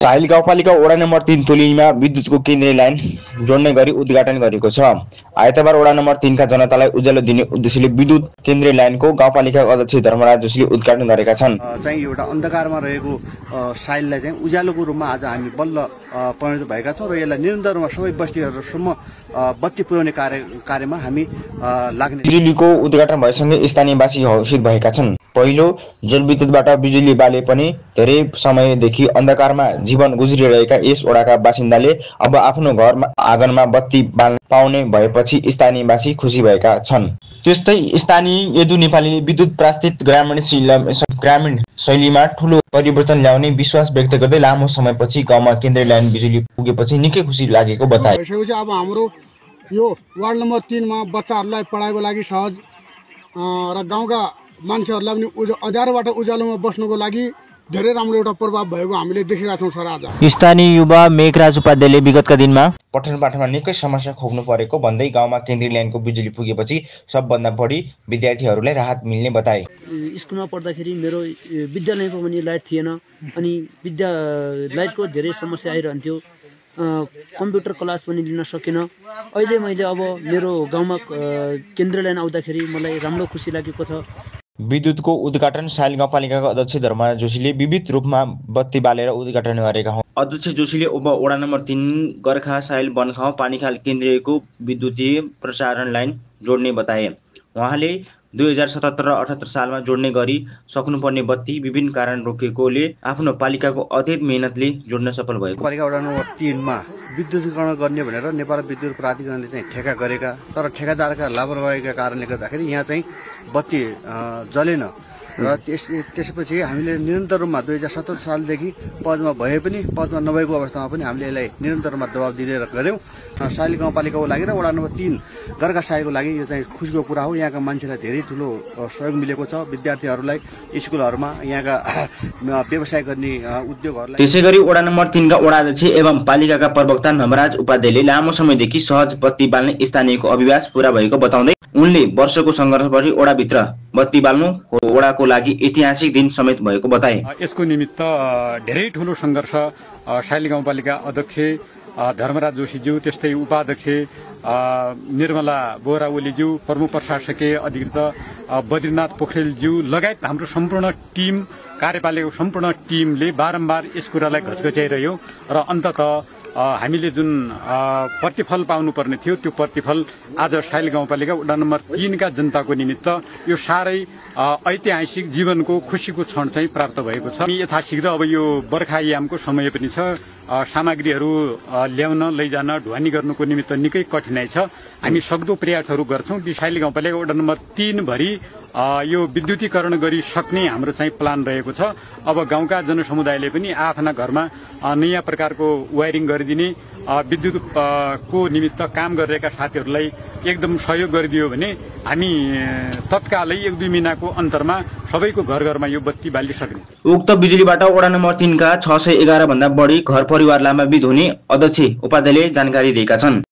साहिल गाउँपालिका वडा नम्बर 3 तुलीमा विद्युतको केन्द्रीय लाइन जोड्ने गरी उद्घाटन गरेको छ। आइतबार वडा नम्बर 3 का जनतालाई उज्यालो दिने उद्देश्यले विद्युत केन्द्रीय लाइनको गाउँपालिका अध्यक्ष धर्मराज जोशीले उद्घाटन गरेका छन्। चाहिँ एउटा अन्धकारमा रहेको साहिललाई चाहिँ उज्यालोको रूपमा आज हामी बल्ल परिणत भएका छौँ र यसलाई निरन्तर रूपमा सबै बस्तीहरूसम्म बत्ती पुर्याउने कार्यमा हामी लाग्ने। बिजुलीको उद्घाटन भएसँगै स्थानीयवासी हर्षित भएका छन्। पहिलो जलविद्युतबाट बिजुली बाले पनि धेरै समयदेखि अन्धकारमा जीवन गुज्रिरहेका यस वडाका बासिन्दाले अब आफ्नो घरमा आँगनमा बत्ती बाल्न पाउने भएपछि स्थानीयवासी खुसी भएका छन्। त्यस्तै स्थानीय यदु नेपालीले विद्युत प्रास्थित ग्रामीण शैलीमा ठूलो परिवर्तन ल्याउने विश्वास व्यक्त गर्दै लामो समयपछि गाउँमा केन्द्रीय लाइन बिजुली पुगेपछि निकै खुसी लागेको बताए। अब हाम्रो यो वार्ड नम्बर 3 मा बच्चाहरूलाई पढाइको लागि सहज र गाउँका मान्छेहरूलाई पनि अँध्यारोबाट उज्यालोमा बस्नुको लागि धेरै राम्रो एउटा प्रभाव भएको हामीले देखेका छौँ सर। आज स्थानीय युवा मेघराज उपाध्यायले विगतका दिनमा पठन पाठनमा निकै समस्या खोज्नु परेको भन्दै गाउँमा केन्द्रीय लाइनको बिजुली पुगेपछि सबभन्दा बढी विद्यार्थीहरूलाई राहत मिल्ने बताए। स्कुलमा पढ्दाखेरि मेरो विद्यालयमा पनि लाइट थिएन अनि लाइटको धेरै समस्या आइरहन्थ्यो। कम्प्युटर क्लास पनि लिन सकिनँ। अहिले मैले अब मेरो गाउँमा केन्द्रीय लाइन आउँदाखेरि मलाई राम्रो खुसी लागेको छ। विद्युतको उद्घाटन साहिल गाउँपालिकाका अध्यक्ष धर्मराज जोशीले विविध रूपमा बत्ती बालेर उद्घाटन गरेका हुन्। अध्यक्ष जोशीले वडा नम्बर 3 गर्खा साहिल बनखाउँ पानीखाल केन्द्रीयको विद्युतीय प्रसारण लाइन जोड्ने बताए। उहाँले 2077 र 78 सालमा जोड्ने गरी सक्नुपर्ने बत्ती विभिन्न कारण रोकेकोले आफ्नो पालिकाको अथेत मेहनतले जोड्न सफल भएको। पालिका वडा नम्बर 3 मा विद्युतीकरण गर्ने भनेर नेपाल विद्युत प्राधिकरणले चाहिँ ठेका गरेका तर ठेकादारका लापरवाहीका कारणले गर्दाखेरि यहाँ चाहिँ बत्ती जलेन र त्यसपछि हामीले निरन्तर रूपमा 2077 सालदेखि पदमा भए पनि पदमा नभएको अवस्थामा पनि हामीले यसलाई निरन्तर रूपमा दबाब दिँदै गऱ्यौँ। साहिल गाउँपालिकाको लागि र वडा नम्बर 3 गर्खा साहिलको लागि यो चाहिँ खुसीको कुरा हो। यहाँका मान्छेलाई धेरै ठुलो सहयोग मिलेको छ। विद्यार्थीहरूलाई स्कुलहरूमा यहाँका व्यवसाय गर्ने उद्योगहरूलाई। त्यसैगरी वडा नम्बर 3 का वडा अध्यक्ष एवं पालिकाका प्रवक्ता धर्मराज उपाध्यायले लामो समयदेखि सहज बत्ती बाल्ने स्थानीयको अभिलाष पूरा भएको बताउँदै उनले वर्षको सङ्घर्षपछि वडाभित्र बत्ती बाल्नु वडाको लागि ऐतिहासिक दिन समेत भएको बताए। यसको निमित्त धेरै ठुलो सङ्घर्ष साहिल गाउँपालिका अध्यक्ष धर्मराज जोशीज्यू, त्यस्तै उपाध्यक्ष निर्मला बोहरा ओलीज्यू, प्रमुख प्रशासकीय अधिकृत बद्रीनाथ पोखरेलज्यू लगायत हाम्रो सम्पूर्ण टिम कार्यपालिकाको सम्पूर्ण टिमले बारम्बार यस कुरालाई घचघच्याइरह्यो र अन्ततः हामीले जुन प्रतिफल पाउनुपर्ने थियो त्यो प्रतिफल आज साहिल गाउँपालिका वडा नम्बर 3 का जनताको निमित्त यो साह्रै ऐतिहासिक जीवनको खुसीको क्षण चाहिँ प्राप्त भएको छ। यथाशीघ्र अब यो बर्खायामको समय पनि छ। सामग्रीहरू ल्याउन लैजान ढुवानी गर्नुको निमित्त निकै कठिनाइ छ। हामी सक्दो प्रयासहरू गर्छौँ। साहिल गाउँपालिका वडा नम्बर 3 भरि यो विद्युतीकरण गरिसक्ने हाम्रो चाहिँ प्लान रहेको छ। अब गाउँका जनसमुदायले पनि आफ्ना घरमा नयाँ प्रकारको वायरिङ गरिदिने विद्युत को निमित्त काम गरिरहेका साथीहरूलाई एकदम सहयोग गरिदियो भने हामी तत्कालै 1-2 महिनाको अन्तरमा सबैको घरमा यो बत्ती बालिसक्ने। उक्त बिजुलीबाट वडा नम्बर 3 का 611 भन्दा बढी घर परिवार लाभान्वित हुने अध्यक्ष उपाध्यायले जानकारी दिएका छन्।